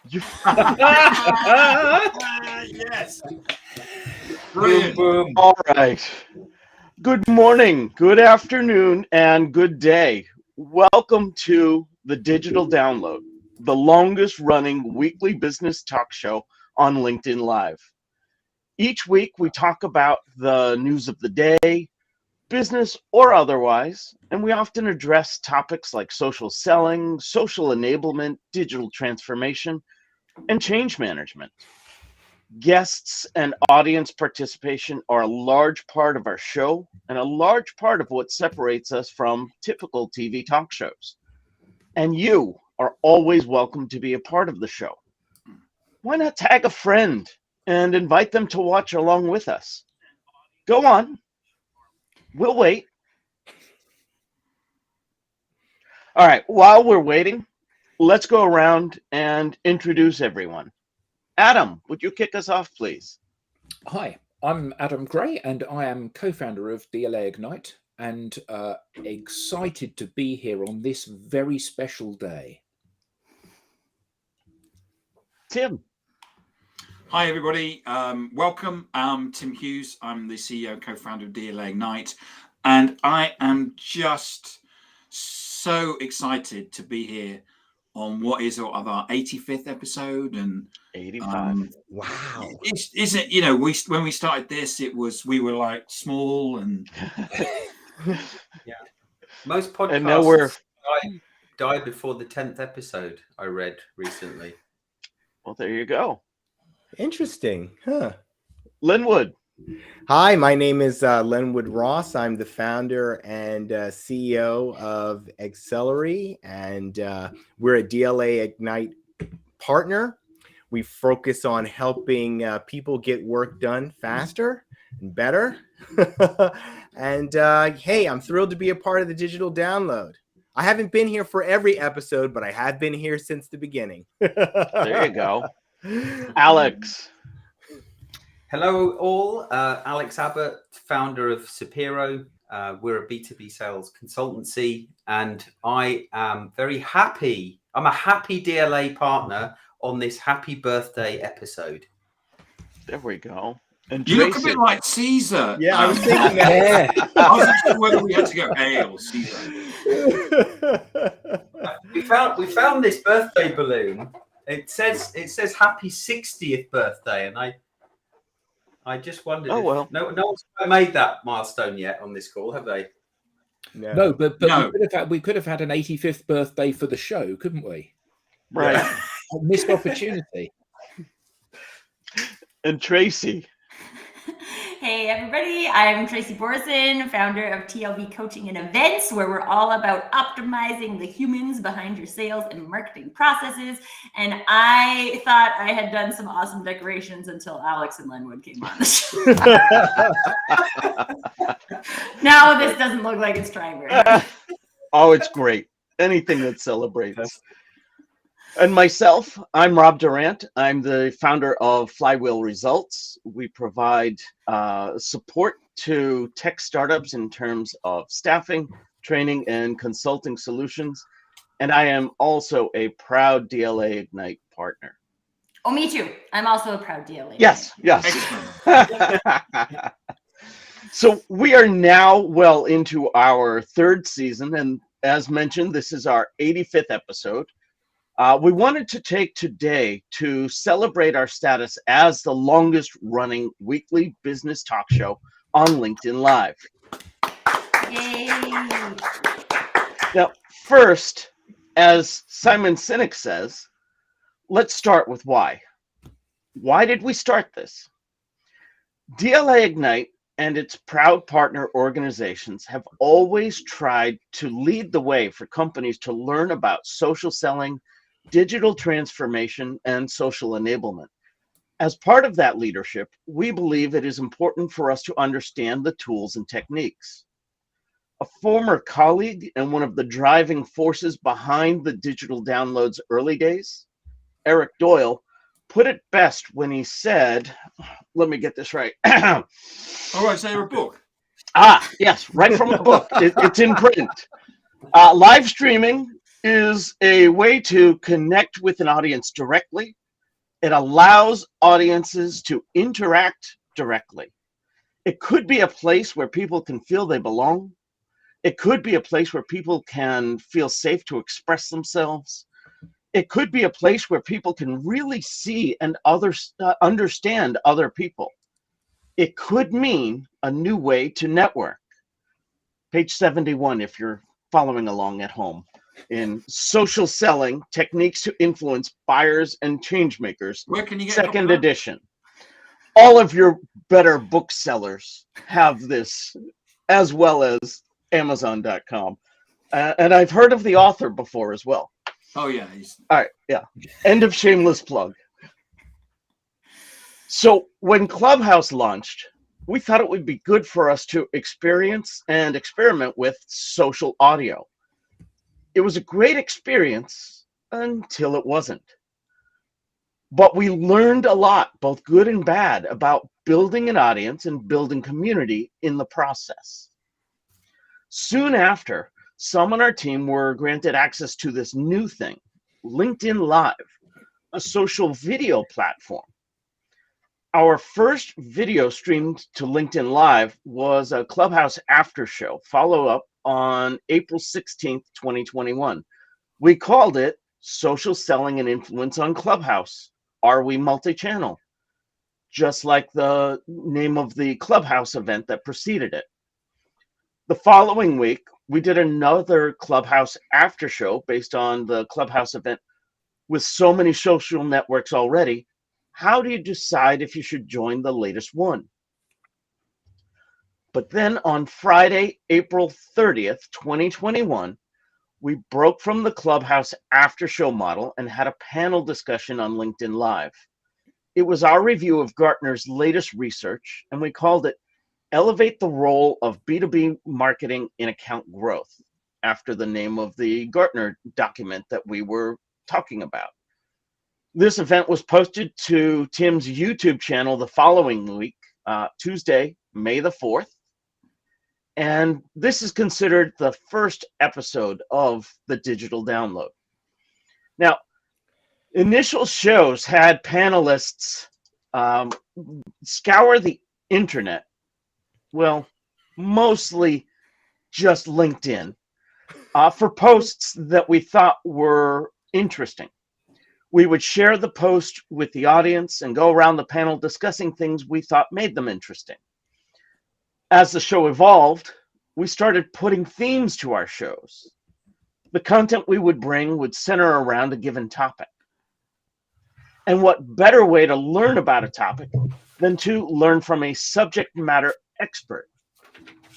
You- Yes. Boom, boom. All right. Good morning, good afternoon, and good day. Welcome to the Digital Download, the longest running weekly business talk show on LinkedIn Live. Each week, we talk about the news of the day, business or otherwise, and we often address topics like social selling, social enablement, digital transformation, and change management. Guests and audience participation are a large part of our show and a large part of what separates us from typical TV talk shows. And you are always welcome to be a part of the show. Why not tag a friend and invite them to watch along with us? Go on, we'll wait. All right, while we're waiting, let's go around and introduce everyone. Adam, would you kick us off, please? Hi, I'm Adam Gray, and I am co-founder of DLA Ignite, and excited to be here on this very special day. Tim. Hi, everybody. Welcome. I'm Tim Hughes. I'm the CEO and co-founder of DLA Ignite, and I am just so excited to be here on what is our 85th episode. And 85. Wow. Isn't it, when we started this, we were like small and Yeah. Most podcasts And now we're died before the 10th episode, I read recently. well, there you go. Interesting, huh? Linwood. Hi, my name is Linwood Ross. I'm the founder and CEO of Accelerate, and we're a DLA Ignite partner. We focus on helping people get work done faster and better. And hey, I'm thrilled to be a part of the Digital Download. I haven't been here for every episode, but I have been here since the beginning. There you go. Alex. Hello, all. Alex Abbott, founder of Sapiro. We're a B2B sales consultancy, and I am very happy. I'm a happy DLA partner on this happy birthday episode. There we go. And you look a Tracy. bit like Caesar. Yeah, I was thinking that. Yeah, I wasn't sure whether we had to go A or Caesar. We found this birthday balloon. It says happy 60th birthday, and I just wondered. Oh, if well. no one's made that milestone yet on this call, have they? no, but No. we could have had an 85th birthday for the show, couldn't we? Right. A missed opportunity. And Tracy. Hey everybody, I'm Tracy Borison, founder of TLB Coaching and Events, where we're all about optimizing the humans behind your sales and marketing processes. And I thought I had done some awesome decorations until Alex and Linwood came on the show. Now this doesn't look like it's trying very hard. Oh, it's great. Anything that celebrates. And myself, I'm Rob Durant. I'm the founder of Flywheel Results. We provide support to tech startups in terms of staffing, training, and consulting solutions. And I am also a proud DLA Ignite partner. Oh, me too. I'm also a proud DLA. Yes, yes. So we are now well into our third season. And as mentioned, this is our 85th episode. We wanted to take today to celebrate our status as the longest running weekly business talk show on LinkedIn Live. Yay. Now, first, as Simon Sinek says, let's start with why. Why did we start this? DLA Ignite and its proud partner organizations have always tried to lead the way for companies to learn about social selling, digital transformation, and social enablement. As part of that leadership, we believe it is important for us to understand the tools and techniques. A former colleague and one of the driving forces behind the Digital Download's early days, Eric Doyle, put it best when he said, let me get this right. All right, so a book. Yes, right from the book. It's in print. Live streaming is a way to connect with an audience directly. It allows audiences to interact directly. It could be a place where people can feel they belong. It could be a place where people can feel safe to express themselves. It could be a place where people can really see and understand other people. It could mean a new way to network. Page 71, if you're following along at home, in Social Selling, Techniques to Influence Buyers and Changemakers, Where can you get a second copy of that? edition. All of your better booksellers have this, as well as Amazon.com. And I've heard of the author before as well. Oh yeah, All right, yeah. End of shameless plug. So when Clubhouse launched, we thought it would be good for us to experience and experiment with social audio. It was a great experience until it wasn't. But we learned a lot, both good and bad, about building an audience and building community in the process. Soon after, some on our team were granted access to this new thing, LinkedIn Live, a social video platform. Our first video streamed to LinkedIn Live was a Clubhouse after show, follow-up on April 16th, 2021. We called it Social Selling and Influence on Clubhouse. Are we multi-channel? Just like the name of the Clubhouse event that preceded it. The following week, we did another Clubhouse after show based on the Clubhouse event. With so many social networks already, how do you decide if you should join the latest one? But then on Friday, April 30th, 2021, we broke from the Clubhouse after show model and had a panel discussion on LinkedIn Live. It was our review of Gartner's latest research, and we called it Elevate the Role of B2B Marketing in Account Growth, after the name of the Gartner document that we were talking about. This event was posted to Tim's YouTube channel the following week, Tuesday, May the 4th. And this is considered the first episode of the Digital Download. Now, initial shows had panelists scour the internet, well, mostly just LinkedIn, for posts that we thought were interesting. We would share the post with the audience and go around the panel discussing things we thought made them interesting. As the show evolved, we started putting themes to our shows. The content we would bring would center around a given topic. And what better way to learn about a topic than to learn from a subject matter expert?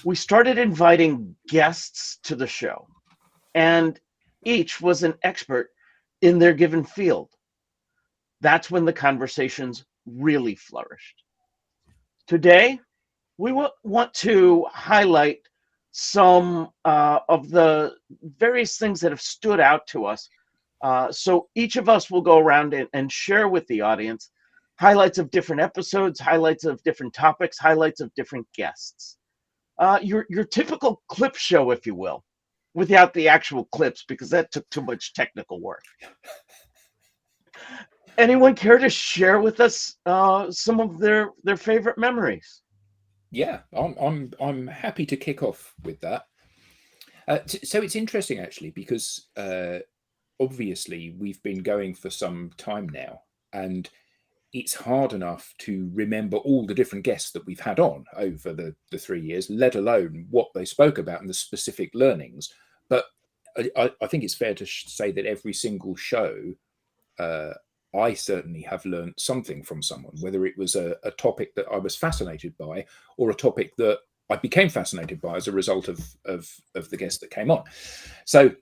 We started inviting guests to the show, and each was an expert in their given field. That's when the conversations really flourished. Today, we want to highlight some of the various things that have stood out to us. So each of us will go around and share with the audience highlights of different episodes, highlights of different topics, highlights of different guests. Your typical clip show, if you will, without the actual clips, because that took too much technical work. Anyone care to share with us some of their favorite memories? Yeah, I'm happy to kick off with that. So it's interesting actually, because obviously we've been going for some time now, and it's hard enough to remember all the different guests that we've had on over the 3 years, let alone what they spoke about and the specific learnings. But I think it's fair to say that every single show, I certainly have learned something from someone, whether it was a topic that I was fascinated by or a topic that I became fascinated by as a result of the guest that came on. So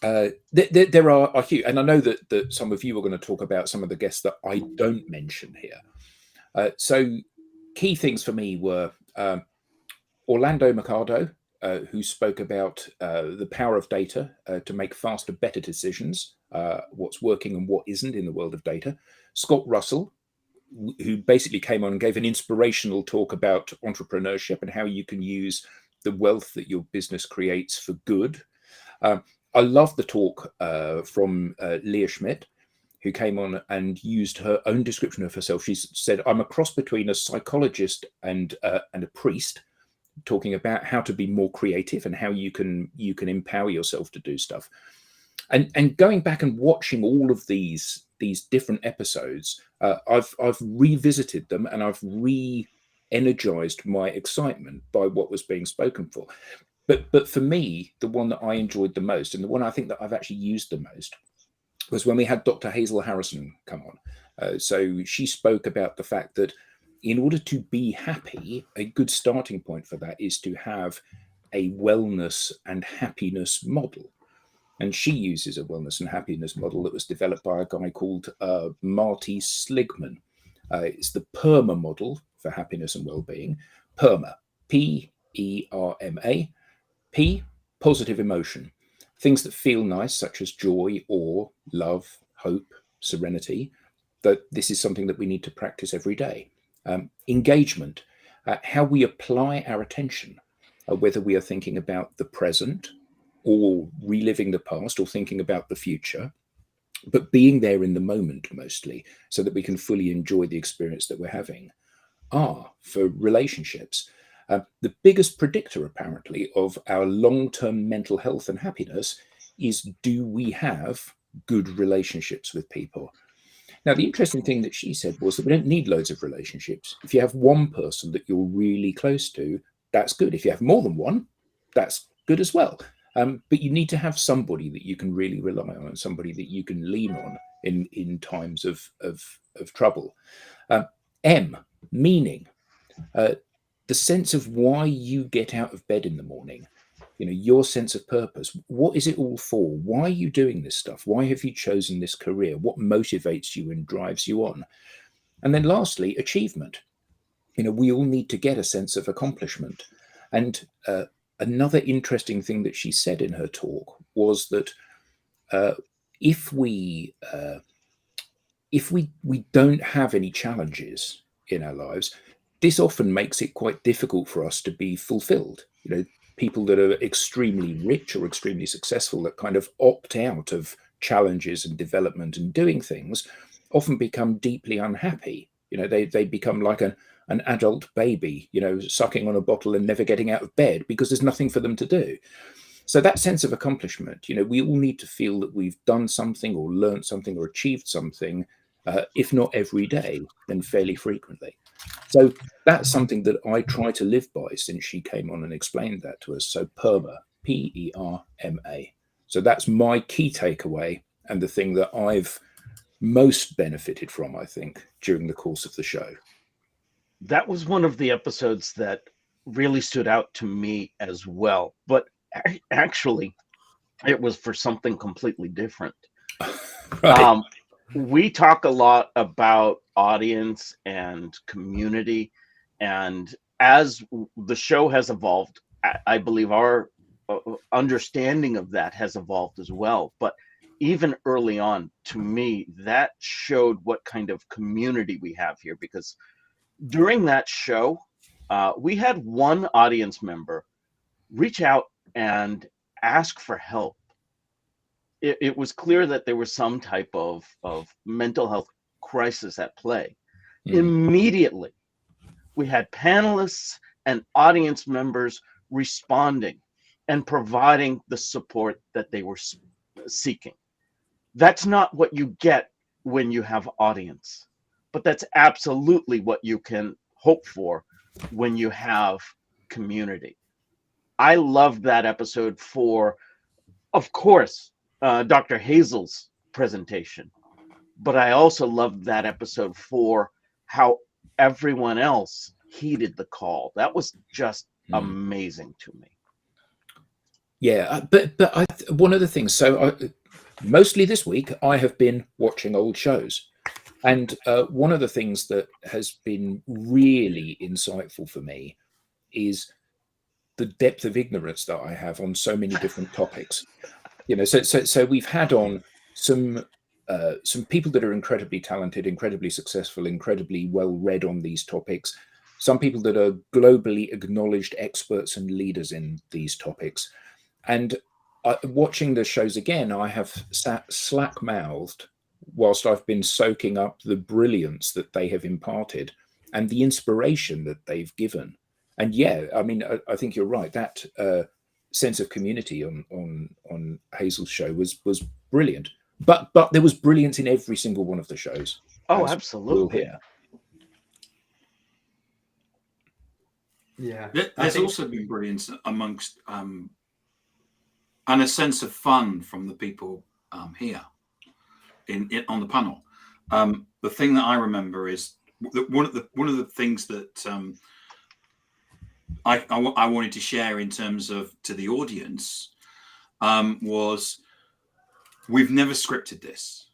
there are a few, and I know that some of you are going to talk about some of the guests that I don't mention here. So key things for me were Orlando Mercado, who spoke about the power of data to make faster, better decisions, what's working and what isn't in the world of data. Scott Russell, who basically came on and gave an inspirational talk about entrepreneurship and how you can use the wealth that your business creates for good. I love the talk from Leah Schmidt, who came on and used her own description of herself. She said, "I'm a cross between a psychologist and a priest," talking about how to be more creative and how you can empower yourself to do stuff. And going back and watching all of these different episodes, I've revisited them and I've re-energized my excitement by what was being spoken for. But for me, the one that I enjoyed the most, and the one I think that I've actually used the most, was when we had Dr. Hazel Harrison come on. So she spoke about the fact that in order to be happy, a good starting point for that is to have a wellness and happiness model. And she uses a wellness and happiness model that was developed by a guy called Marty Seligman. It's the PERMA model for happiness and well-being. PERMA, P-E-R-M-A. P, positive emotion. Things that feel nice, such as joy, awe, love, hope, serenity. That this is something that we need to practice every day. Engagement, how we apply our attention, whether we are thinking about the present or reliving the past or thinking about the future, but being there in the moment mostly so that we can fully enjoy the experience that we're having. R, for relationships. The biggest predictor, apparently, of our long-term mental health and happiness is, do we have good relationships with people? Now, the interesting thing that she said was that we don't need loads of relationships. If you have one person that you're really close to, that's good. If you have more than one, that's good as well. But you need to have somebody that you can really rely on and somebody that you can lean on in times of trouble. M, meaning. The sense of why you get out of bed in the morning, your sense of purpose. What is it all for? Why are you doing this stuff? Why have you chosen this career? What motivates you and drives you on? And then lastly, achievement. We all need to get a sense of accomplishment. And another interesting thing that she said in her talk was that if we don't have any challenges in our lives, this often makes it quite difficult for us to be fulfilled. People that are extremely rich or extremely successful that kind of opt out of challenges and development and doing things often become deeply unhappy. They become like an adult baby, sucking on a bottle and never getting out of bed because there's nothing for them to do. So that sense of accomplishment, we all need to feel that we've done something or learned something or achieved something, if not every day, then fairly frequently. So that's something that I try to live by since she came on and explained that to us. So PERMA, P-E-R-M-A. So that's my key takeaway and the thing that I've most benefited from, I think, during the course of the show. That was one of the episodes that really stood out to me as well. But actually, it was for something completely different. Right. We talk a lot about audience and community, and as the show has evolved, I believe our understanding of that has evolved as well. But even early on, to me, that showed what kind of community we have here, because during that show, we had one audience member reach out and ask for help. It was clear that there was some type of mental health crisis at play. Immediately, we had panelists and audience members responding and providing the support that they were seeking. That's not what you get when you have audience, but that's absolutely what you can hope for when you have community. I loved that episode for, of course, Dr. Hazel's presentation, but I also loved that episode for how everyone else heeded the call. That was just amazing to me. Yeah, but one of the things, so mostly this week, I have been watching old shows. And one of the things that has been really insightful for me is the depth of ignorance that I have on so many different topics. So we've had on some people that are incredibly talented, incredibly successful, incredibly well read on these topics. Some people that are globally acknowledged experts and leaders in these topics. And watching the shows again, I have sat slack-mouthed whilst I've been soaking up the brilliance that they have imparted and the inspiration that they've given. And yeah, I mean, I think you're right. That sense of community on Hazel's show was brilliant. But there was brilliance in every single one of the shows. Oh, as absolutely. we'll hear. Yeah. There's also been brilliance amongst and a sense of fun from the people here on the panel. The thing that I remember is that one of the things that I wanted to share in terms of to the audience was we've never scripted this.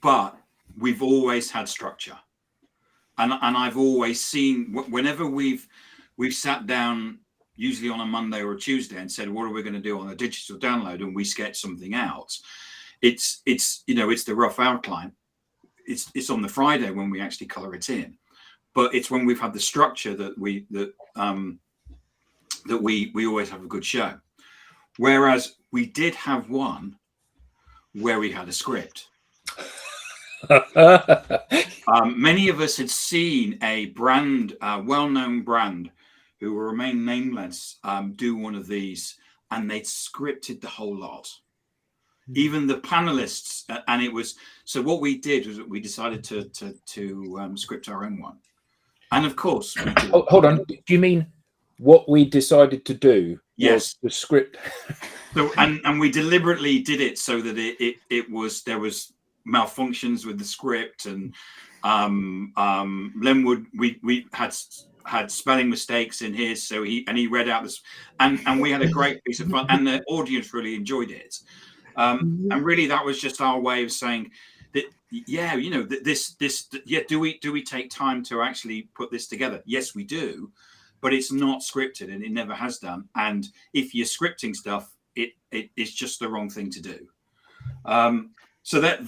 But we've always had structure, and I've always seen whenever we've sat down, usually on a Monday or a Tuesday, and said, what are we going to do on a digital download? And we sketch something out. It's the rough outline. It's on the Friday when we actually color it in, but it's when we've had the structure that we always have a good show. Whereas we did have one where we had a script. Many of us had seen a brand, well-known brand, who will remain nameless, do one of these, and they'd scripted the whole lot. Even the panelists, and it was so. What we did was we decided to script our own one, and of course, we did. Oh, hold on. Do you mean what we decided to do? Yes, the script. So and we deliberately did it so that there was malfunctions with the script, and Lenwood we had spelling mistakes in his, so he read out this, and we had a great piece of fun, and the audience really enjoyed it. And really, that was just our way of saying that, yeah, do we take time to actually put this together? Yes, we do, but it's not scripted, and it never has done. And if you're scripting stuff, it's just the wrong thing to do. So that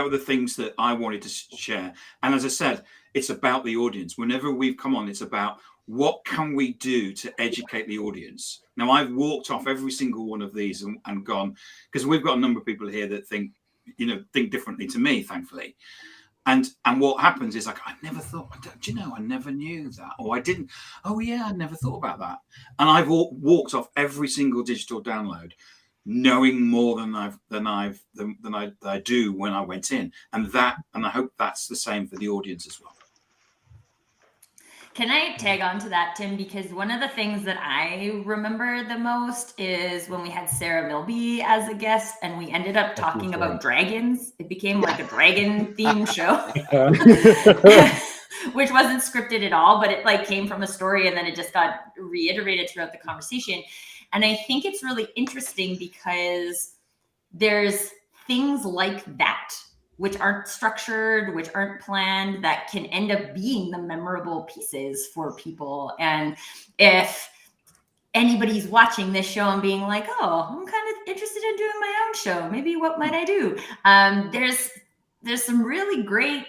were the things that I wanted to share. And as I said, it's about the audience. Whenever we've come on, it's about what can we do to educate the audience. Now, I've walked off every single one of these and gone, because we've got a number of people here that think differently to me, thankfully. And what happens is, like, I never thought, I never knew that, or I didn't. Oh yeah, I never thought about that. And I've walked off every single digital download knowing more than I do when I went in, and I hope that's the same for the audience as well. Can I tag on to that, Tim? Because one of the things that I remember the most is when we had Sarah Milby as a guest, and we ended up talking about dragons. It became like a dragon themed show, which wasn't scripted at all, but it like came from a story, and then it just got reiterated throughout the conversation. And I think it's really interesting because there's things like that, which aren't structured, which aren't planned, that can end up being the memorable pieces for people. And if anybody's watching this show and being like, oh, I'm kind of interested in doing my own show, maybe what might I do? There's some really great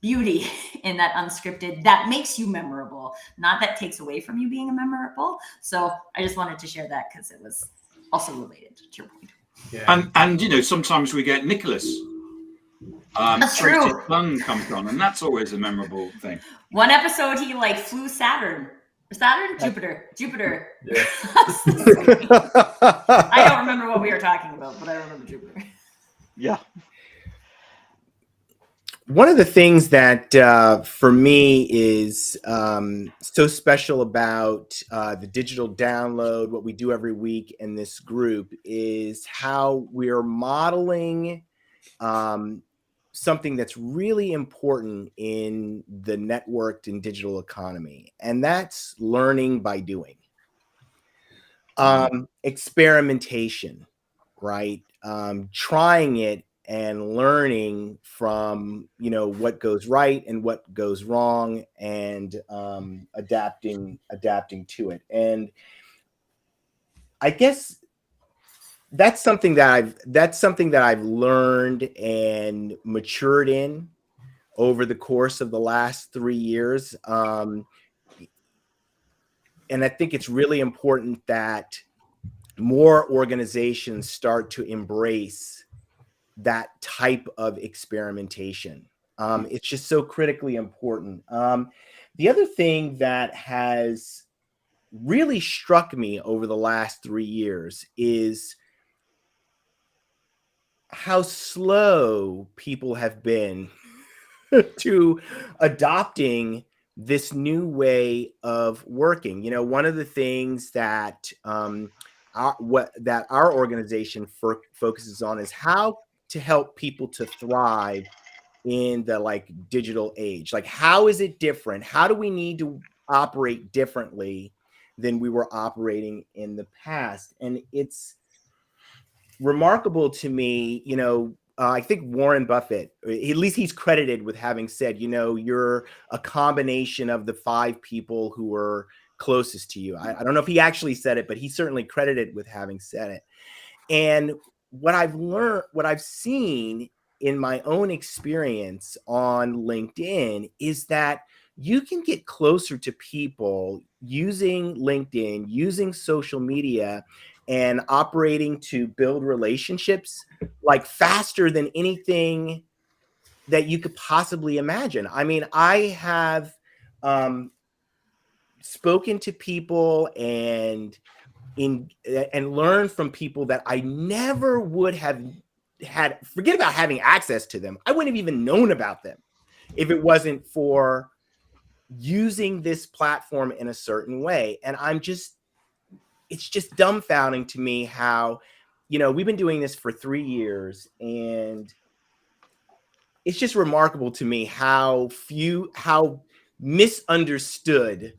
beauty in that unscripted that makes you memorable, not that takes away from you being memorable. So I just wanted to share that because it was also related to your point. Yeah. And sometimes we get Nicholas. That's true. Son comes on, and that's always a memorable thing. One episode he like flew Jupiter. Yeah. I don't remember what we were talking about, but I remember Jupiter. Yeah. One of the things that for me is so special about the digital download, what we do every week in this group, is how we're modeling something that's really important in the networked and digital economy, and that's learning by doing. Experimentation, right? Trying it and learning from what goes right and what goes wrong, and adapting to it. And I guess that's something that I've learned and matured in over the course of the last 3 years. And I think it's really important that more organizations start to embrace that type of experimentation. It's just so critically important. The other thing that has really struck me over the last 3 years is how slow people have been to adopting this new way of working. You know, one of the things that our organization focuses on is how to help people to thrive in the like digital age. Like, how is it different? How do we need to operate differently than we were operating in the past? And it's remarkable to me, you know, I think Warren Buffett, at least he's credited with having said, you know, you're a combination of the 5 people who were closest to you. I don't know if he actually said it, but he's certainly credited with having said it. And what I've learned, what I've seen in my own experience on LinkedIn is that you can get closer to people using LinkedIn, using social media, and operating to build relationships like faster than anything that you could possibly imagine. I mean, I have spoken to people and learned from people that I never would have had. Forget about having access to them. I wouldn't have even known about them if it wasn't for using this platform in a certain way. And it's just dumbfounding to me how, you know, we've been doing this for 3 years, and it's just remarkable to me how misunderstood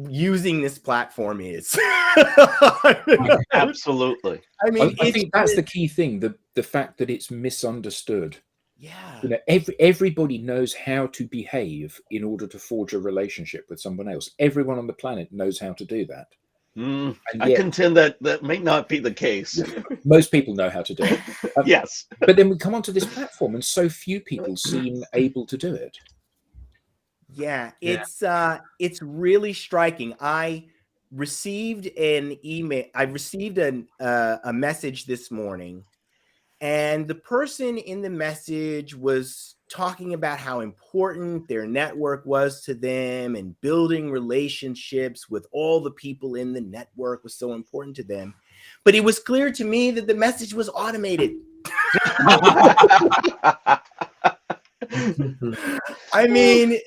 using this platform is. Absolutely. I mean, I think that's the key thing, the fact that it's misunderstood. Yeah. You know, everybody knows how to behave in order to forge a relationship with someone else. Everyone on the planet knows how to do that. And I yet, contend that may not be the case. most people know how to do it. Yes. But then we come onto this platform and so few people seem able to do it. Yeah, it's really striking. I received an email. I received a message this morning, and the person in the message was talking about how important their network was to them, and building relationships with all the people in the network was so important to them. But it was clear to me that the message was automated. I mean,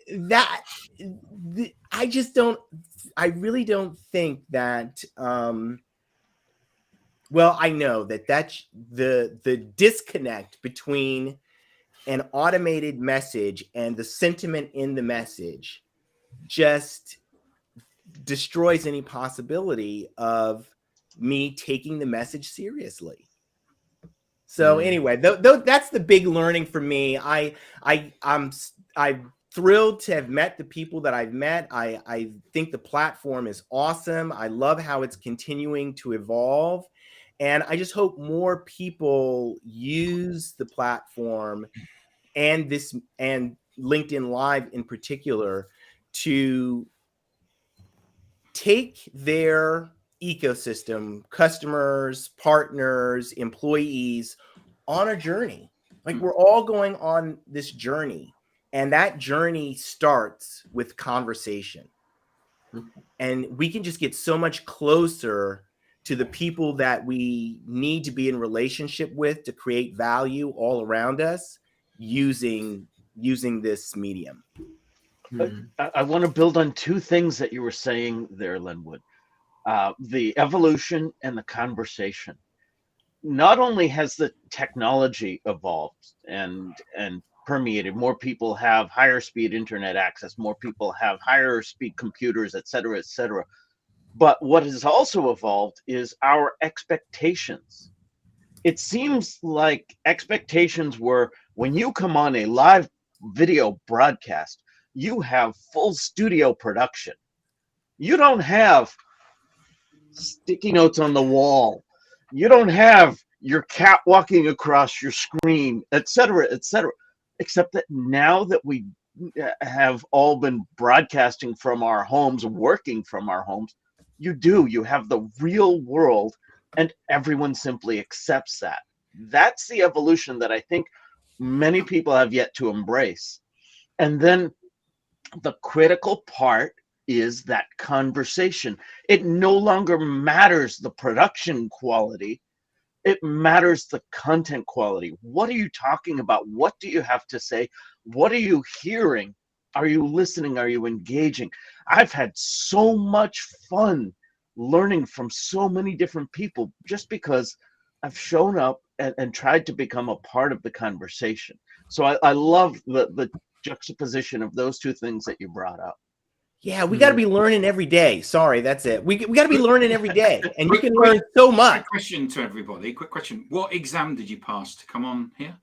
I really don't think that, well, I know that's the disconnect between an automated message and the sentiment in the message just destroys any possibility of me taking the message seriously. So anyway, that's the big learning for me. I'm thrilled to have met the people that I've met. I think the platform is awesome. I love how it's continuing to evolve. And I just hope more people use the platform and LinkedIn Live in particular to take their ecosystem, customers, partners, employees on a journey. Like, we're all going on this journey, and that journey starts with conversation. And we can just get so much closer to the people that we need to be in relationship with to create value all around us using this medium. I want to build on 2 things that you were saying there, Linwood. The evolution and the conversation. Not only has the technology evolved and permeated, more people have higher speed internet access, more people have higher speed computers, et cetera, but what has also evolved is our expectations. It seems like expectations were, when you come on a live video broadcast, you have full studio production. You don't have sticky notes on the wall. You don't have your cat walking across your screen, et cetera, except that now that we have all been broadcasting from our homes, working from our homes, you do. You have the real world, and everyone simply accepts that. That's the evolution that I think many people have yet to embrace. And then the critical part is that conversation. It no longer matters the production quality, it matters the content quality. What are you talking about? What do you have to say? What are you hearing? Are you listening? Are you engaging? I've had so much fun learning from so many different people just because I've shown up and tried to become a part of the conversation. So I love the juxtaposition of those two things that you brought up. Yeah, we got to be learning every day. Sorry, that's it. We got to be learning every day, and you can learn so much. Quick question to everybody. Quick question. What exam did you pass to come on here?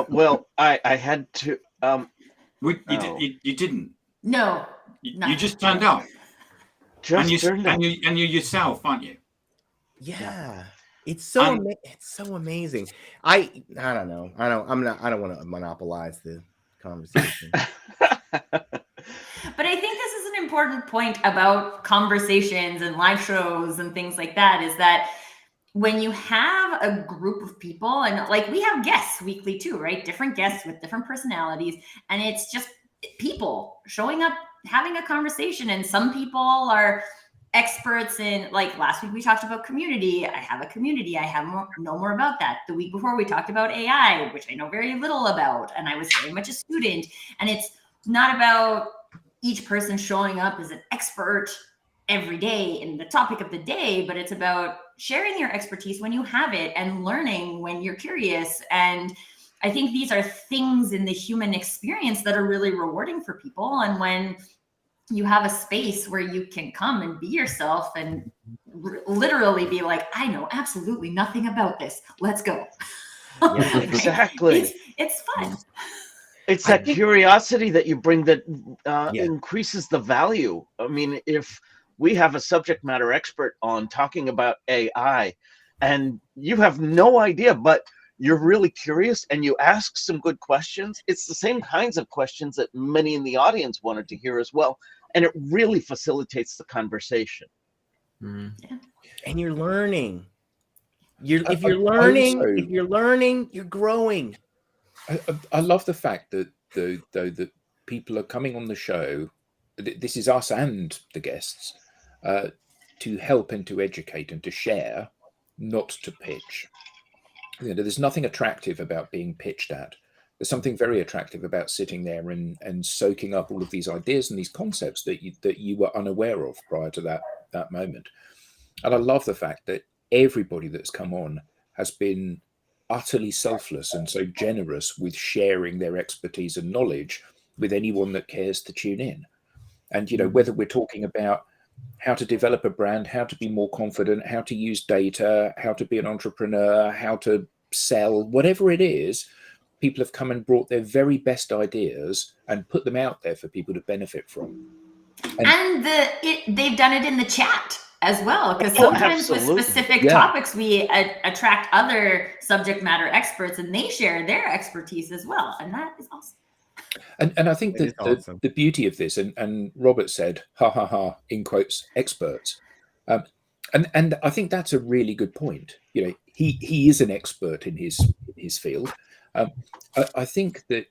Well, I had to. You didn't. No, You just turned up. Just And you yourself, aren't you? Yeah. It's so it's so amazing. I don't know. I don't want to monopolize the conversation. But I think this is an important point about conversations and live shows and things like that, is that when you have a group of people, and like we have guests weekly too, right? Different guests with different personalities, and it's just people showing up, having a conversation. And some people are experts in, like last week we talked about community. I have a community. I know more about that. The week before we talked about AI, which I know very little about, and I was very much a student. And it's not about each person showing up as an expert every day in the topic of the day, but it's about sharing your expertise when you have it and learning when you're curious. And I think these are things in the human experience that are really rewarding for people. And when you have a space where you can come and be yourself and literally be like, I know absolutely nothing about this. Let's go. Yeah, exactly. It's fun. It's that curiosity that you bring that increases the value. I mean, if we have a subject matter expert on talking about AI and you have no idea, but you're really curious and you ask some good questions, it's the same kinds of questions that many in the audience wanted to hear as well. And it really facilitates the conversation. Mm. Yeah. And you're learning. If you're learning, you're growing. I love the fact that that people are coming on the show. This is us and the guests to help and to educate and to share, not to pitch. You know, there's nothing attractive about being pitched at. There's something very attractive about sitting there and soaking up all of these ideas and these concepts that you were unaware of prior to that moment. And I love the fact that everybody that's come on has been utterly selfless and so generous with sharing their expertise and knowledge with anyone that cares to tune in. And, you know, whether we're talking about how to develop a brand, how to be more confident, how to use data, how to be an entrepreneur, how to sell, whatever it is, people have come and brought their very best ideas and put them out there for people to benefit from. And they've done it in the chat as well, because sometimes with specific topics, we attract other subject matter experts and they share their expertise as well. And that is awesome. And I think that the beauty of this, and Robert said, ha, ha, ha, in quotes, experts. And I think that's a really good point. You know, he is an expert in his field. I think that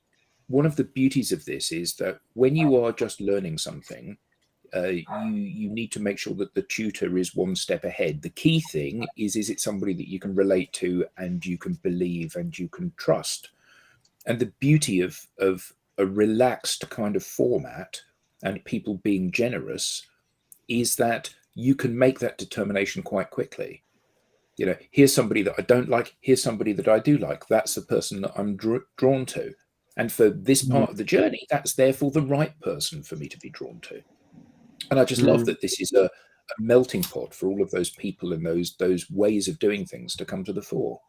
one of the beauties of this is that when you are just learning something, you need to make sure that the tutor is one step ahead. The key thing is it somebody that you can relate to and you can believe and you can trust? And the beauty of a relaxed kind of format and people being generous is that you can make that determination quite quickly. You know, here's somebody that I don't like, here's somebody that I do like. That's the person that I'm drawn to. And for this part of the journey, that's therefore the right person for me to be drawn to. And I just love that this is a melting pot for all of those people and those ways of doing things to come to the fore.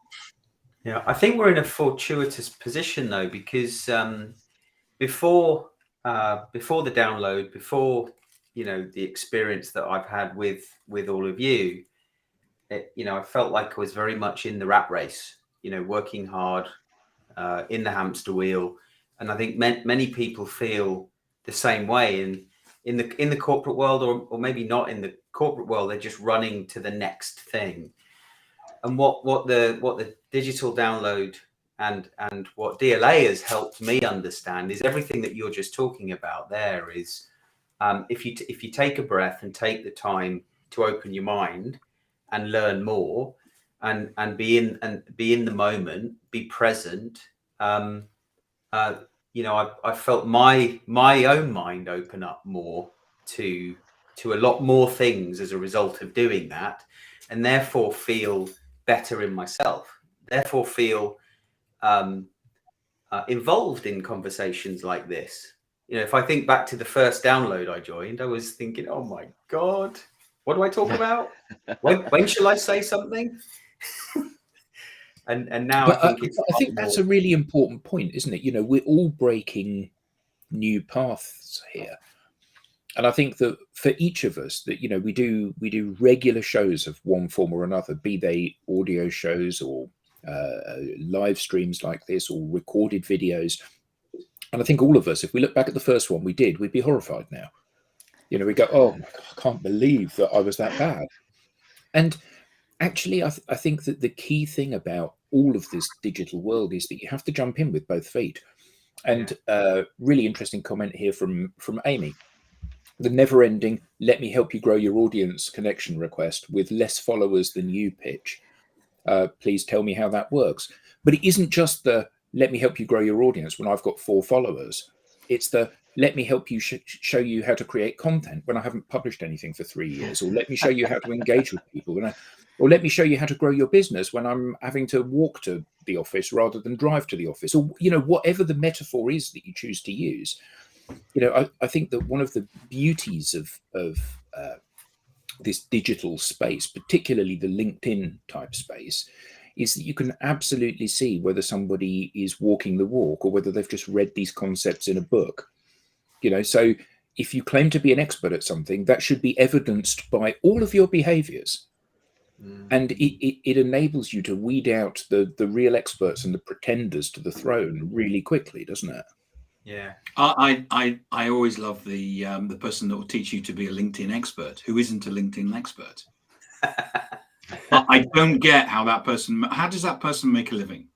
Yeah, I think we're in a fortuitous position though, because before the download, before the experience that I've had with all of you, I felt like I was very much in the rat race, working hard in the hamster wheel, and I think many people feel the same way. And in the corporate world, or maybe not in the corporate world, they're just running to the next thing. And what the digital download and what DLA has helped me understand is everything that you're just talking about. There is, if you take a breath and take the time to open your mind and learn more, and be in the moment, be present. You know, I felt my own mind open up more to a lot more things as a result of doing that, and therefore feel better in myself. Therefore feel involved in conversations like this. You know, if I think back to the first download I joined, I was thinking, oh my God, what do I talk about? When shall I say something? and now But I think that's a really important point, isn't it? You know, we're all breaking new paths here. And I think that for each of us, that, you know, we do regular shows of one form or another, be they audio shows or live streams like this or recorded videos. And I think all of us, if we look back at the first one we did, we'd be horrified now. You know, we go, oh my God, I can't believe that I was that bad. And actually, I think that the key thing about all of this digital world is that you have to jump in with both feet. And really interesting comment here from Amy. The never-ending "let me help you grow your audience" connection request with less followers than you pitch. Please tell me how that works. But it isn't just the "let me help you grow your audience" when I've got 4 followers. It's the "let me help you show you how to create content" when I haven't published anything for 3 years, or "let me show you how to engage with people," or "let me show you how to grow your business" when I'm having to walk to the office rather than drive to the office, or, you know, whatever the metaphor is that you choose to use. You know, I think that one of the beauties of this digital space, particularly the LinkedIn type space, is that you can absolutely see whether somebody is walking the walk or whether they've just read these concepts in a book. You know, so if you claim to be an expert at something, that should be evidenced by all of your behaviors. And it enables you to weed out the real experts and the pretenders to the throne really quickly, doesn't it? Yeah. I always love the person that will teach you to be a LinkedIn expert who isn't a LinkedIn expert. I don't get how does that person make a living?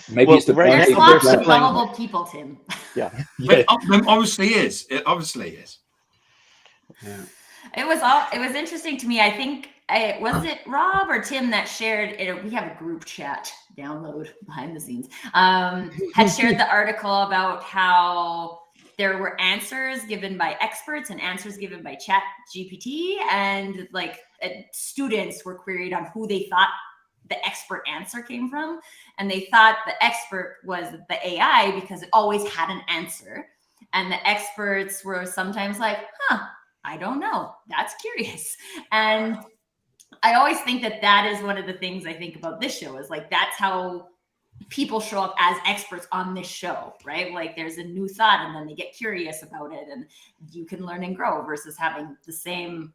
Maybe Well, it's the right There's now lots they're of selling- gullible people, Tim. Yeah. It obviously is. It obviously is. Yeah. It was interesting to me. I think was it Rob or Tim that shared it? We have a group chat download behind the scenes. Had shared the article about how there were answers given by experts and answers given by Chat GPT, and like students were queried on who they thought the expert answer came from, and they thought the expert was the AI because it always had an answer, and the experts were sometimes like, I don't know. That's curious. And I always think that is one of the things I think about this show is like, that's how people show up as experts on this show, right? Like there's a new thought and then they get curious about it and you can learn and grow versus having the same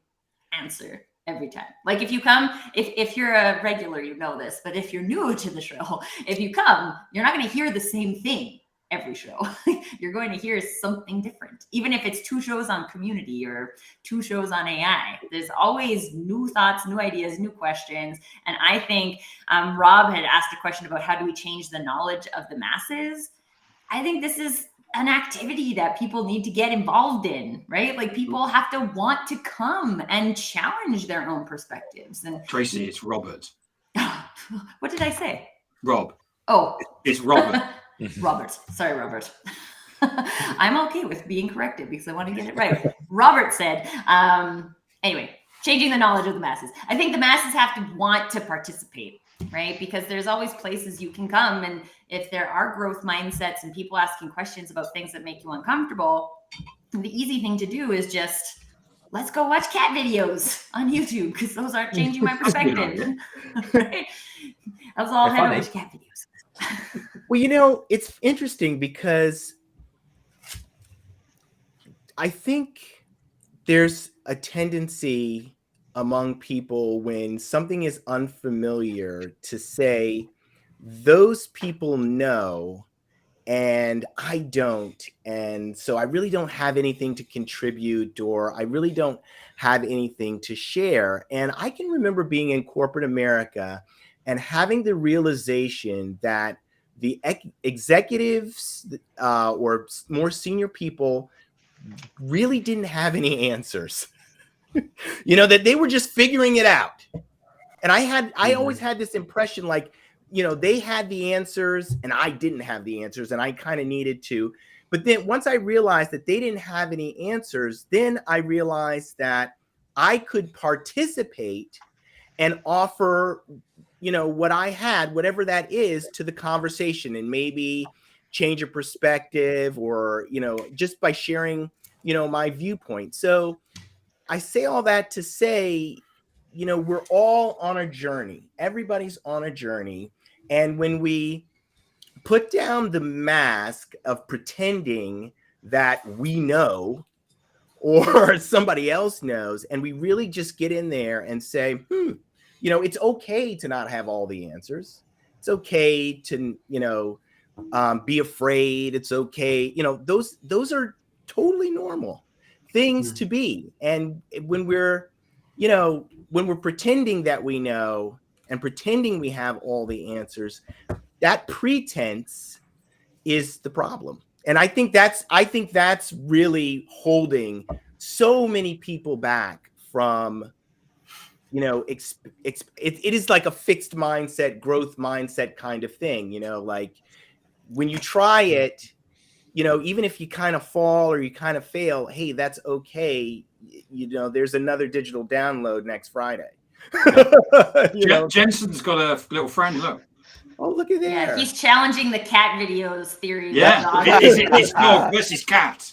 answer every time. Like if you come, if you're a regular, you know this, but if you're new to the show, if you come, you're not going to hear the same thing every show. You're going to hear something different, even if it's 2 shows on community or 2 shows on AI. There's always new thoughts, new ideas, new questions. And I think Rob had asked a question about how do we change the knowledge of the masses. I think this is an activity that people need to get involved in, right? Like people have to want to come and challenge their own perspectives. And Tracy, it's Robert. What did I say? Rob. Oh, It's Robert. Robert. Sorry, Robert. I'm okay with being corrected because I want to get it right. Robert said, anyway, changing the knowledge of the masses. I think the masses have to want to participate, right? Because there's always places you can come. And if there are growth mindsets and people asking questions about things that make you uncomfortable, the easy thing to do is just, let's go watch cat videos on YouTube because those aren't changing my perspective. Right? Let's all head over to cat videos. Well, you know, it's interesting because I think there's a tendency among people when something is unfamiliar to say those people know and I don't. And so I really don't have anything to contribute, or I really don't have anything to share. And I can remember being in corporate America and having the realization that the executives or more senior people really didn't have any answers. That they were just figuring it out. And I always had this impression like, they had the answers and I didn't have the answers, and I kind of needed to. But then once I realized that they didn't have any answers, then I realized that I could participate and offer, what I had, whatever that is, to the conversation, and maybe change a perspective, or, just by sharing, my viewpoint. So I say all that to say, we're all on a journey. Everybody's on a journey. And when we put down the mask of pretending that we know or somebody else knows, and we really just get in there and say, it's okay to not have all the answers. It's okay to, be afraid. It's okay. Those are totally normal things to be. And when we're pretending that we know and pretending we have all the answers, that pretense is the problem. And I think that's really holding so many people back from, it is like a fixed mindset, growth mindset kind of thing, like when you try it, even if you kind of fall or you kind of fail, hey, that's okay. There's another digital download next Friday. Jensen's got a little friend. Look. Oh, look at there. Yeah, he's challenging the cat videos theory. Yeah, it's dog versus cat.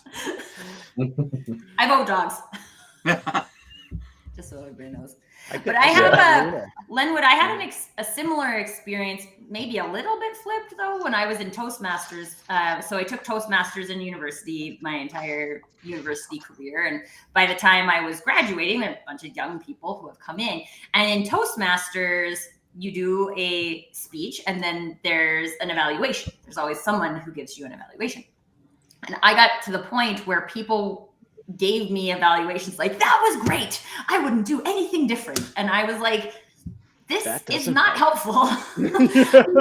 I vote dogs. Just so everybody knows. But I have Lenwood, I had a similar experience, maybe a little bit flipped though, when I was in Toastmasters. So I took Toastmasters in university, my entire university career. And by the time I was graduating, there are a bunch of young people who have come in. And in Toastmasters, you do a speech and then there's an evaluation. There's always someone who gives you an evaluation. And I got to the point where people gave me evaluations like, that was great, I wouldn't do anything different. And I was like, this is not helpful.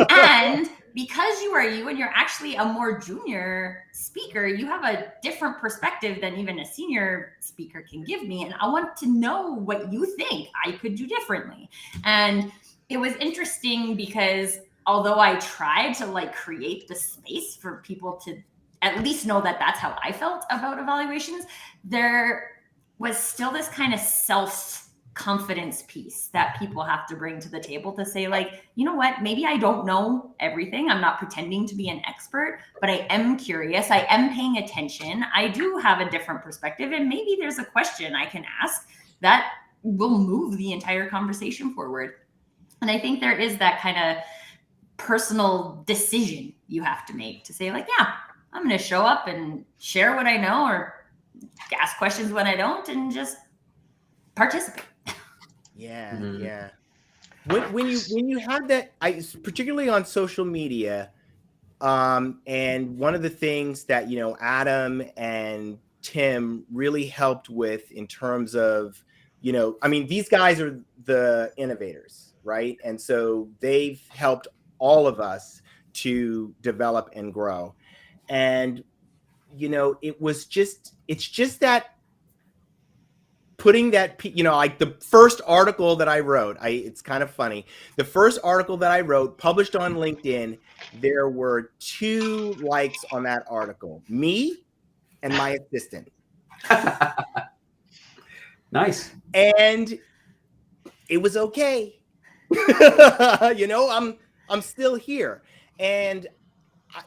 And because you are you and you're actually a more junior speaker, you have a different perspective than even a senior speaker can give me. And I want to know what you think I could do differently. And it was interesting because although I tried to create the space for people to at least know that that's how I felt about evaluations, there was still this kind of self-confidence piece that people have to bring to the table to say, you know what, maybe I don't know everything. I'm not pretending to be an expert, but I am curious. I am paying attention. I do have a different perspective. And maybe there's a question I can ask that will move the entire conversation forward. And I think there is that kind of personal decision you have to make to say, yeah, I'm going to show up and share what I know or ask questions when I don't and just participate. Yeah, yeah. When you have that, particularly on social media, and one of the things that Adam and Tim really helped with in terms of, these guys are the innovators, right? And so they've helped all of us to develop and grow. And, it's just that putting that, the first article that I wrote, it's kind of funny. The first article that I wrote, published on LinkedIn, there were 2 likes on that article, me and my assistant. Nice. And it was okay. I'm still here. And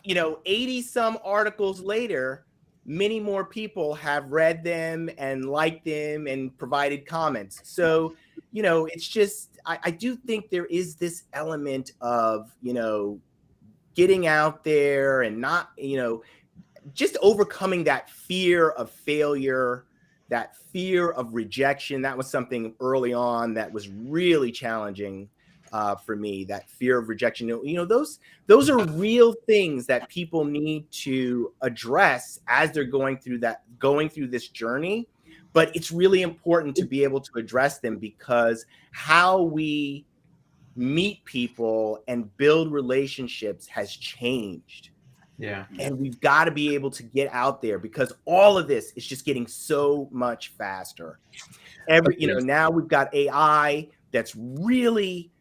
80 some articles later, many more people have read them and liked them and provided comments. So, it's just, I do think there is this element of, getting out there and not, just overcoming that fear of failure, that fear of rejection. That was something early on that was really challenging for me, that fear of rejection. Those are real things that people need to address as they're going through this journey. But it's really important to be able to address them, because how we meet people and build relationships has changed. Yeah. And we've got to be able to get out there, because all of this is just getting so much faster. Now we've got AI that's really,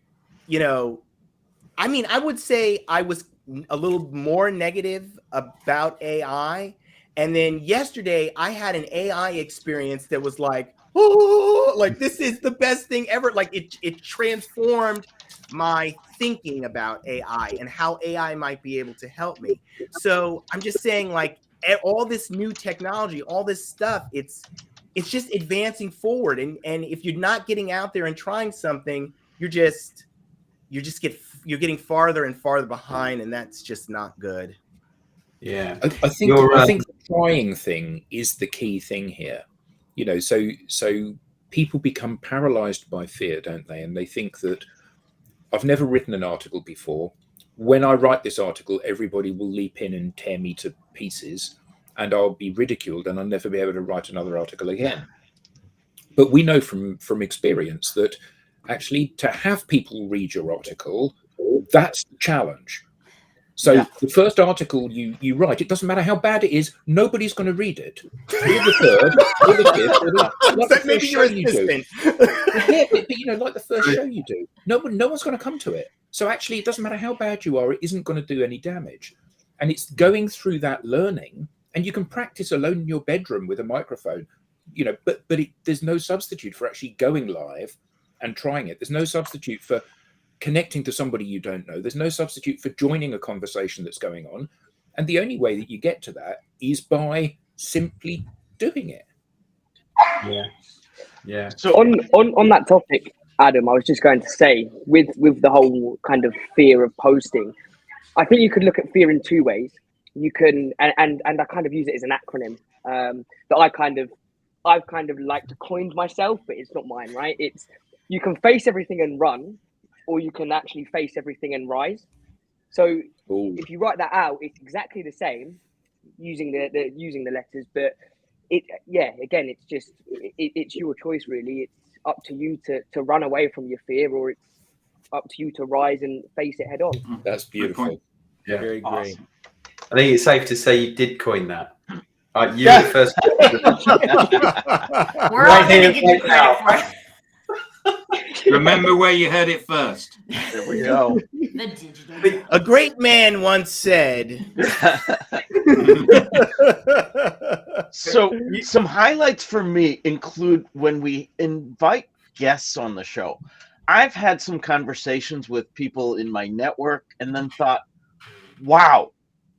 I would say I was a little more negative about AI. And then yesterday I had an AI experience that was like, oh, like this is the best thing ever. Like it transformed my thinking about AI and how AI might be able to help me. So I'm just saying, like, all this new technology, all this stuff, it's just advancing forward. And if you're not getting out there and trying something, you're getting farther and farther behind, and that's just not good. Yeah. I think the trying thing is the key thing here. So people become paralyzed by fear, don't they? And they think that I've never written an article before. When I write this article, everybody will leap in and tear me to pieces, and I'll be ridiculed, and I'll never be able to write another article again. But we know from experience that actually to have people read your article, that's the challenge. So the first article you write, it doesn't matter how bad it is, nobody's going to read it. Or the third, or the fifth, or like the first show you do. But like the first show you do, no one's going to come to it. So actually, it doesn't matter how bad you are, it isn't going to do any damage. And it's going through that learning, and you can practice alone in your bedroom with a microphone, but there's no substitute for actually going live and trying it. There's no substitute for connecting to somebody you don't know. There's no substitute for joining a conversation that's going on. And the only way that you get to that is by simply doing it. Yeah. So on that topic, Adam, I was just going to say, with the whole kind of fear of posting, I think you could look at fear in two ways. You can, and I kind of use it as an acronym that I've kind of like to coined myself, but it's not mine, right? It's, you can face everything and run, or you can actually face everything and rise. So if you write that out, it's exactly the same using the letters, but it's just it's your choice, really. It's up to you to run away from your fear, or it's up to you to rise and face it head on. That's beautiful. Yeah. Very great. Awesome. I think it's safe to say you did coin that. You were the first. We're all going to give you credit for it. Remember where you heard it first. There we go. The digital. A great man once said. So some highlights for me include when we invite guests on the show. I've had some conversations with people in my network and then thought, wow,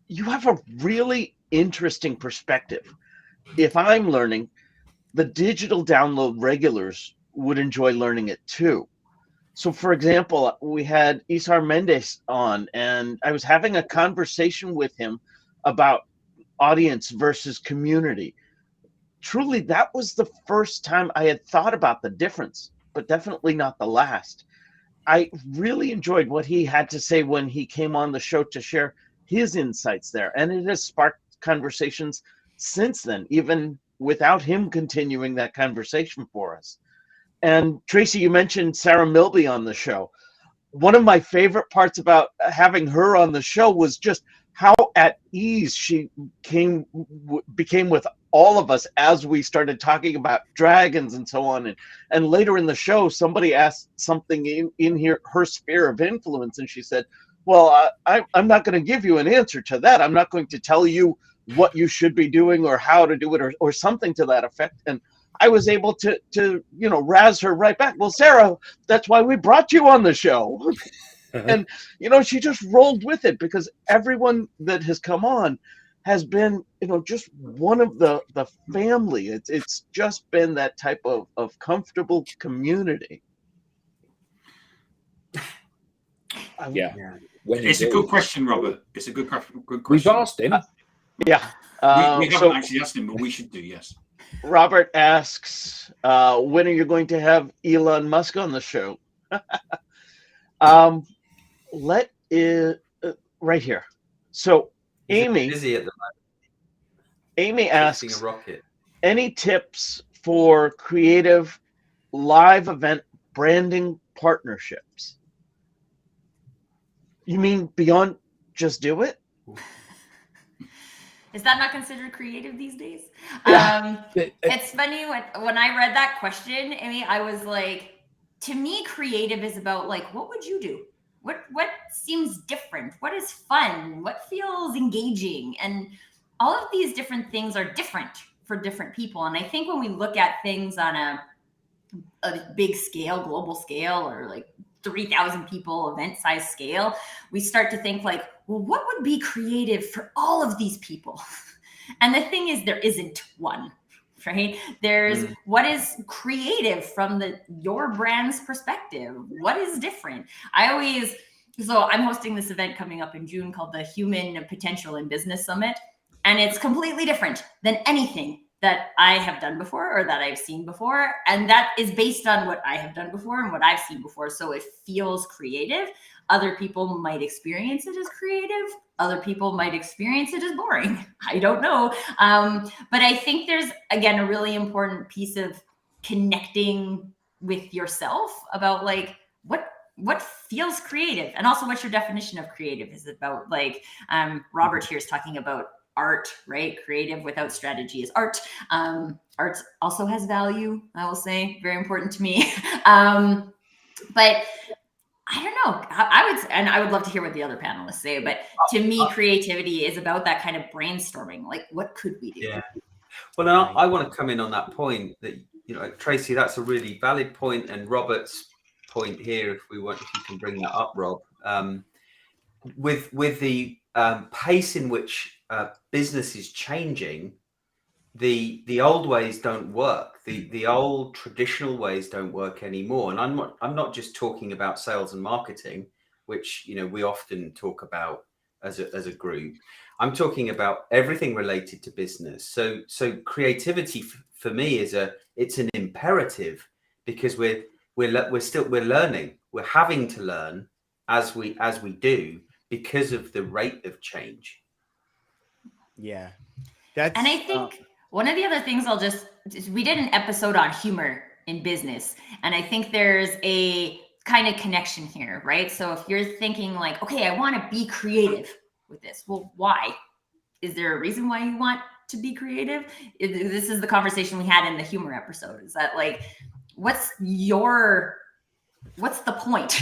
you have a really interesting perspective. If I'm learning, the digital download regulars would enjoy learning it too. So for example, we had Isar Mendes on, and I was having a conversation with him about audience versus community. Truly, that was the first time I had thought about the difference, but definitely not the last. I really enjoyed what he had to say when he came on the show to share his insights there. And it has sparked conversations since then, even without him continuing that conversation for us. And Tracy, you mentioned Sarah Milby on the show. One of my favorite parts about having her on the show was just how at ease she became with all of us as we started talking about dragons and so on. And later in the show, somebody asked something in here, her sphere of influence, and she said, well, I'm not going to give you an answer to that. I'm not going to tell you what you should be doing or how to do it or something to that effect. And I was able to razz her right back. Well, Sarah, that's why we brought you on the show. And, she just rolled with it, because everyone that has come on has been, just one of the family. It's just been that type of comfortable community. Yeah. It's a good question, Robert. It's a good question. We've asked him. Yeah. We haven't actually asked him, but we should do, yes. Robert asks, when are you going to have Elon Musk on the show? Let it right here. So He's Amy busy at the Amy moment, asks, fixing a rocket. any tips for creative live event branding partnerships? You mean beyond just do it? Is that not considered creative these days? But, It's funny when I read that question, Amy, I was like, to me, creative is about like, what would you do? What seems different? What is fun? What feels engaging? And all of these different things are different for different people. And I think when we look at things on a big scale, global scale, or like 3,000 people event size scale, we start to think like, well, what would be creative for all of these people? And the thing is, there isn't one, right? There's what is creative from your brand's perspective. What is different? So I'm hosting this event coming up in June called the Human Potential in Business Summit. And it's completely different than anything that I have done before or that I've seen before. And that is based on what I have done before and what I've seen before. So it feels creative. Other people might experience it as creative. Other people might experience it as boring. I don't know. But I think there's, again, a really important piece of connecting with yourself about like, what feels creative, and also what your definition of creative is about. Like Robert here is talking about art, right? Creative without strategy is art. Art also has value, I will say, very important to me. But I don't know. I would love to hear what the other panelists say, but to me, creativity is about that kind of brainstorming. Like, what could we do? Yeah. Well, now I want to come in on that point that, Tracy, that's a really valid point. And Robert's point here, if you can bring that up, Rob, with the pace in which business is changing, the old ways don't work. The old traditional ways don't work anymore. And I'm not just talking about sales and marketing, which we often talk about as a group. I'm talking about everything related to business. So creativity for me it's an imperative, because we're learning. We're having to learn as we do, because of the rate of change. Yeah. And I think one of the other things we did an episode on humor in business. And I think there's a kind of connection here, right? So if you're thinking like, okay, I want to be creative with this. Well, why? Is there a reason why you want to be creative? This is the conversation we had in the humor episode. Is that like, what's the point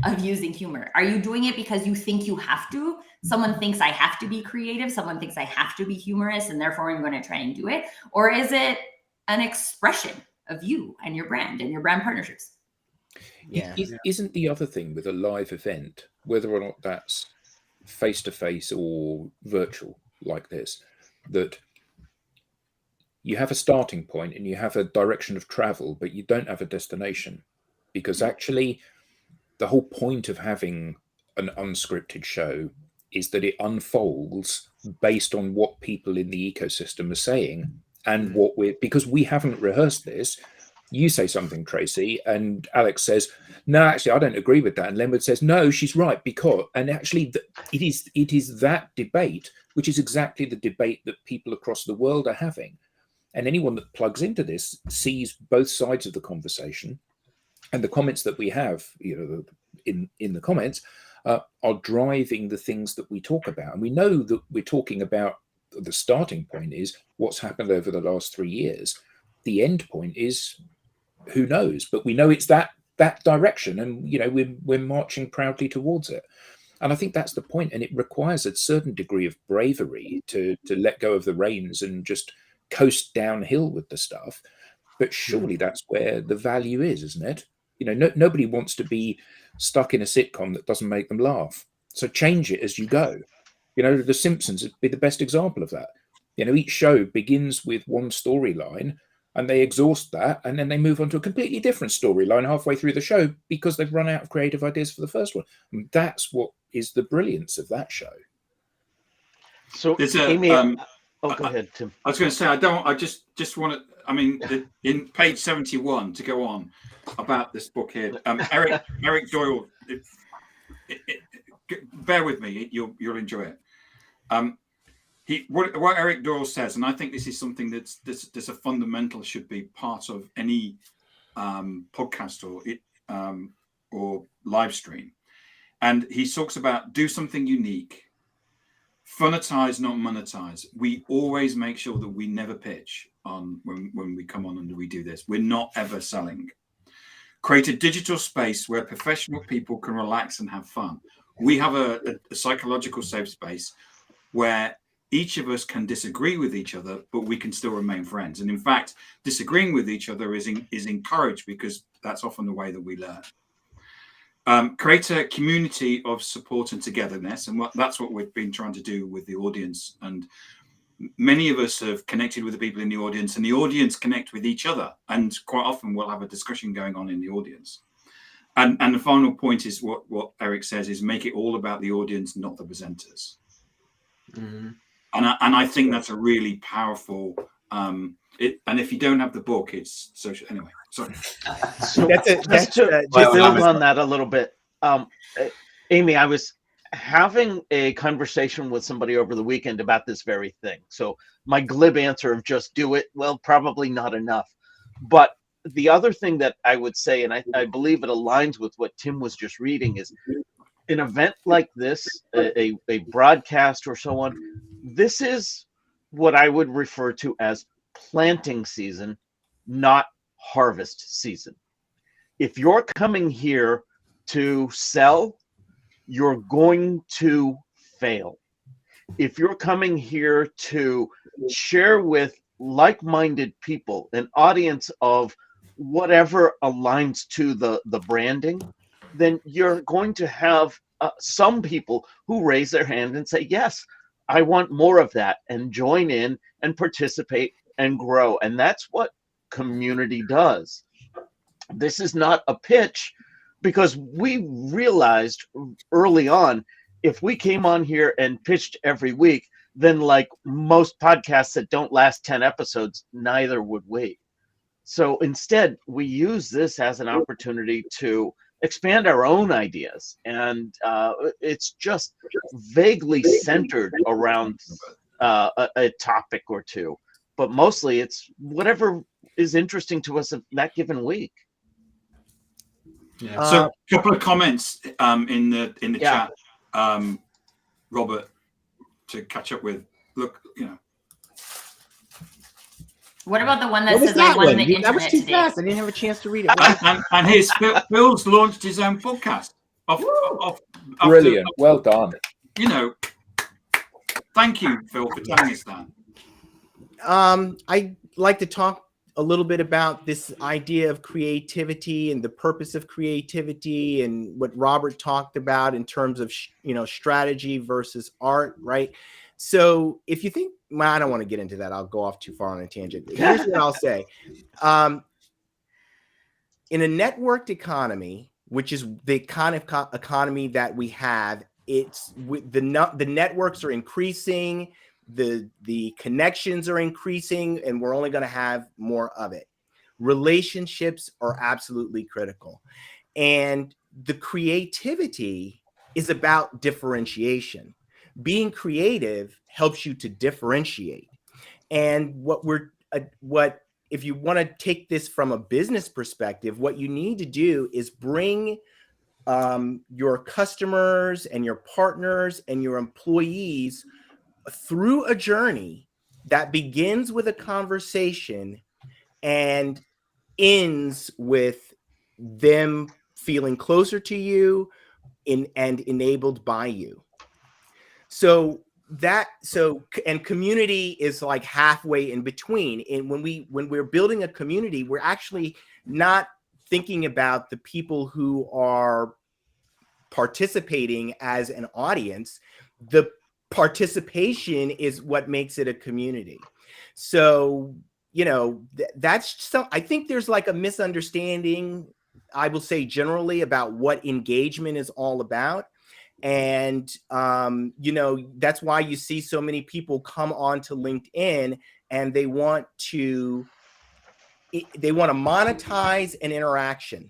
of using humor? Are you doing it because you think you have to? Someone thinks I have to be creative. Someone thinks I have to be humorous, and therefore I'm going to try and do it. Or is it an expression of you and your brand partnerships? Yeah. Isn't the other thing with a live event, whether or not that's face-to-face or virtual like this, that you have a starting point and you have a direction of travel, but you don't have a destination? Because actually the whole point of having an unscripted show is that it unfolds based on what people in the ecosystem are saying, and because we haven't rehearsed this. You say something, Tracy, and Alex says, no, actually, I don't agree with that. And Lenwood says, no, she's right, because, and actually it is that debate, which is exactly the debate that people across the world are having. And anyone that plugs into this sees both sides of the conversation. And the comments that we have, in the comments, are driving the things that we talk about. And we know that we're talking about, the starting point is what's happened over the last 3 years. The end point is who knows, but we know it's that direction, and we're marching proudly towards it. And I think that's the point. And it requires a certain degree of bravery to let go of the reins and just coast downhill with the stuff. But surely that's where the value is, isn't it? Nobody wants to be stuck in a sitcom that doesn't make them laugh. So change it as you go. The Simpsons would be the best example of that. Each show begins with one storyline and they exhaust that, and then they move on to a completely different storyline halfway through the show because they've run out of creative ideas for the first one. And that's what is the brilliance of that show. So Amy, go ahead, Tim. I was going to say, I just want to, in page 71, to go on about this book here, Eric Doyle bear with me. You'll enjoy it. What Eric Doyle says, and I think this is something that's a fundamental should be part of any podcast or live stream. And he talks about do something unique, funitize, not monetize. We always make sure that we never pitch on when we come on and we do this. We're not ever selling. Create a digital space where professional people can relax and have fun. We have a psychological safe space where each of us can disagree with each other, but we can still remain friends. And in fact, disagreeing with each other is encouraged because that's often the way that we learn. Create a community of support and togetherness. And that's what we've been trying to do with the audience. And many of us have connected with the people in the audience, and the audience connect with each other. And quite often we'll have a discussion going on in the audience. And the final point is what Eric says is make it all about the audience, not the presenters. Mm-hmm. And I think that's a really powerful. And if you don't have the book, it's social. Anyway, sorry. So just to build on that a little bit, Amy, I was having a conversation with somebody over the weekend about this very thing. So my glib answer of just do it, well, probably not enough. But the other thing that I would say, and I believe it aligns with what Tim was just reading, is an event like this, a broadcast or so on, this is what I would refer to as planting season, not harvest season. If you're coming here to sell, you're going to fail. If you're coming here to share with like-minded people, an audience of whatever aligns to the branding, then you're going to have some people who raise their hand and say, yes, I want more of that, and join in and participate and grow. And that's what community does. This is not a pitch, because we realized early on, if we came on here and pitched every week, then like most podcasts that don't last 10 episodes, neither would we. So instead, we use this as an opportunity to expand our own ideas. And it's just vaguely centered around a topic or two. But mostly it's whatever is interesting to us that given week. Yeah. So a couple of comments in the chat, Robert, to catch up with. Look, What about the one that says I won the internet That was too today? fast. I didn't have a chance to read it. and here's Phil's launched his own podcast. Brilliant. Well done. Thank you, Phil, for telling us that. I'd like to talk a little bit about this idea of creativity and the purpose of creativity, and what Robert talked about in terms of strategy versus art, right? So if you think, well, I don't want to get into that. I'll go off too far on a tangent. Here's what I'll say. In a networked economy, which is the kind of economy that we have, it's the networks are increasing, the connections are increasing, and we're only going to have more of it. Relationships are absolutely critical. And the creativity is about differentiation. Being creative helps you to differentiate. And if you want to take this from a business perspective, what you need to do is bring your customers and your partners and your employees through a journey that begins with a conversation and ends with them feeling closer to you and enabled by you. And community is like halfway in between. And when we're building a community, we're actually not thinking about the people who are participating as an audience. The participation is what makes it a community. So, I think there's like a misunderstanding, I will say generally, about what engagement is all about. And, that's why you see so many people come onto LinkedIn and they want to monetize an interaction,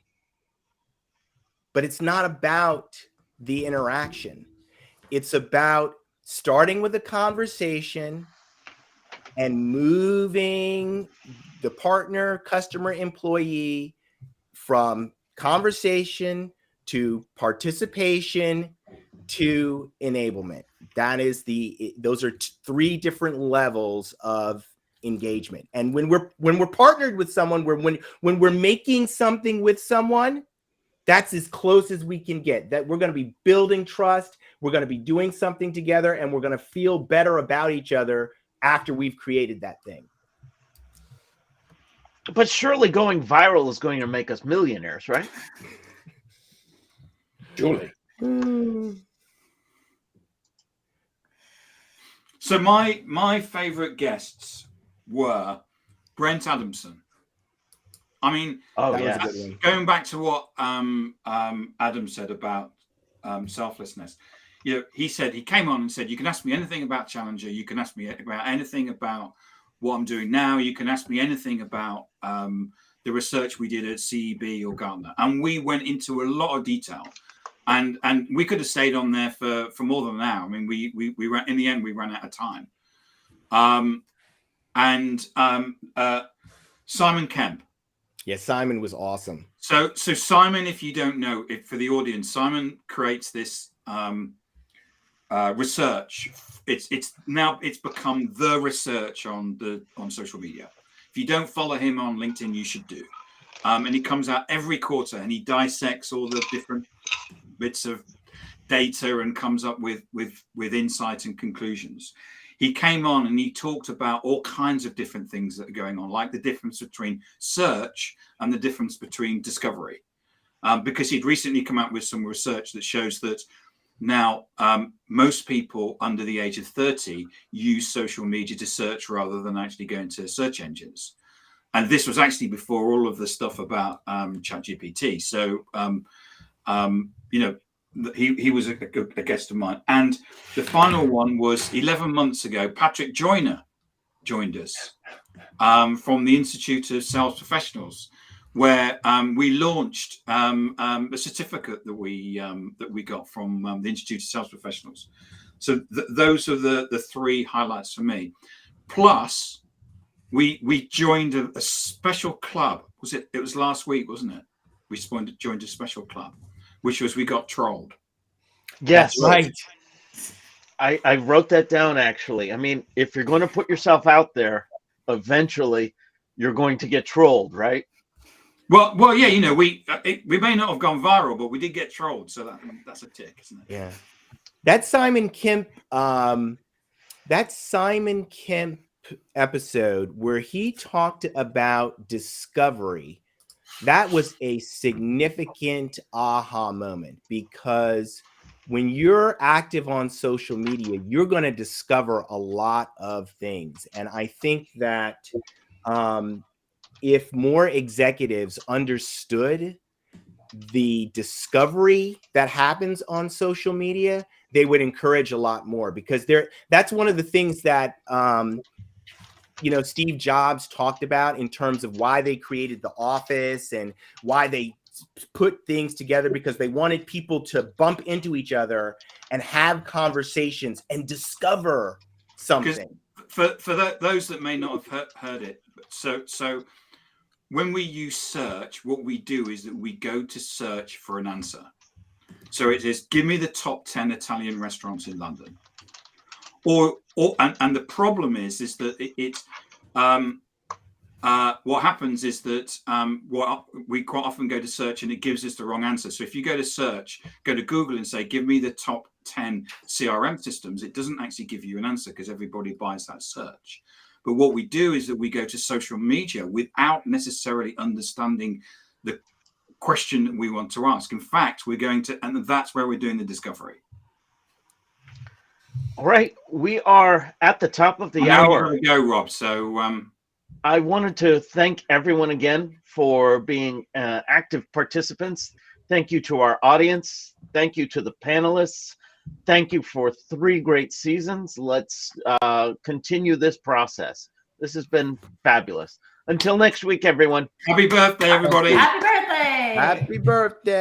but it's not about the interaction. It's about starting with a conversation and moving the partner, customer, employee from conversation to participation to enablement. Those are three different levels of engagement. And when we're partnered with someone, when we're making something with someone, that's as close as we can get. That we're going to be building trust, we're going to be doing something together, and we're going to feel better about each other after we've created that thing. But surely going viral is going to make us millionaires, right? Surely. So my favorite guests were Brent Adamson. I mean, Oh, That was yeah. a good one. going back to what Adam said about selflessness, you know, he said, he came on and said, you can ask me anything about Challenger, you can ask me about anything about what I'm doing now, you can ask me anything about the research we did at CEB or Gartner, and we went into a lot of detail, and we could have stayed on there for more than an hour. I mean, we ran, in the end we ran out of time. Simon Kemp. Yeah, Simon was awesome. So Simon, if you don't know, for the audience, Simon creates this research. It's become the research on social media. If you don't follow him on LinkedIn, you should do. And he comes out every quarter and he dissects all the different bits of data and comes up with insight and conclusions. He came on and he talked about all kinds of different things that are going on, like the difference between search and the difference between discovery. Because he'd recently come out with some research that shows that now most people under the age of 30 use social media to search rather than actually go into search engines. And this was actually before all of the stuff about ChatGPT. So, you know, he was a guest of mine. And the final one was 11 months ago. Patrick Joyner joined us from the Institute of Sales Professionals, where we launched a certificate that we got from the Institute of Sales Professionals. So those are the three highlights for me. Plus, we joined a special club. It was last week, wasn't it? We joined a special club, which was we got trolled. Yes. That's right. I wrote that down, actually. I mean, if you're going to put yourself out there, eventually you're going to get trolled, right? Well, yeah, you know, we may not have gone viral, but we did get trolled, so that's a tick, isn't it? Yeah. That Simon Kemp episode where he talked about discovery, that was a significant aha moment, because when you're active on social media, you're going to discover a lot of things. And I think that if more executives understood the discovery that happens on social media, they would encourage a lot more, because that's one of the things that Steve Jobs talked about in terms of why they created the Office and why they put things together, because they wanted people to bump into each other and have conversations and discover something. For those that may not have heard it, so when we use search, what we do is that we go to search for an answer. So it is, give me the top 10 Italian restaurants in London. And the problem is that what happens is that we quite often go to search and it gives us the wrong answer. So if you go to search, go to Google and say, give me the top 10 CRM systems, it doesn't actually give you an answer because everybody buys that search. But what we do is that we go to social media without necessarily understanding the question that we want to ask. In fact, and that's where we're doing the discovery. All right. We are at the top of the hour. You go, Rob. So I wanted to thank everyone again for being active participants. Thank you to our audience. Thank you to the panelists. Thank you for 3 great seasons. Let's continue this process. This has been fabulous. Until next week, everyone. Happy birthday, everybody. Happy birthday. Happy birthday.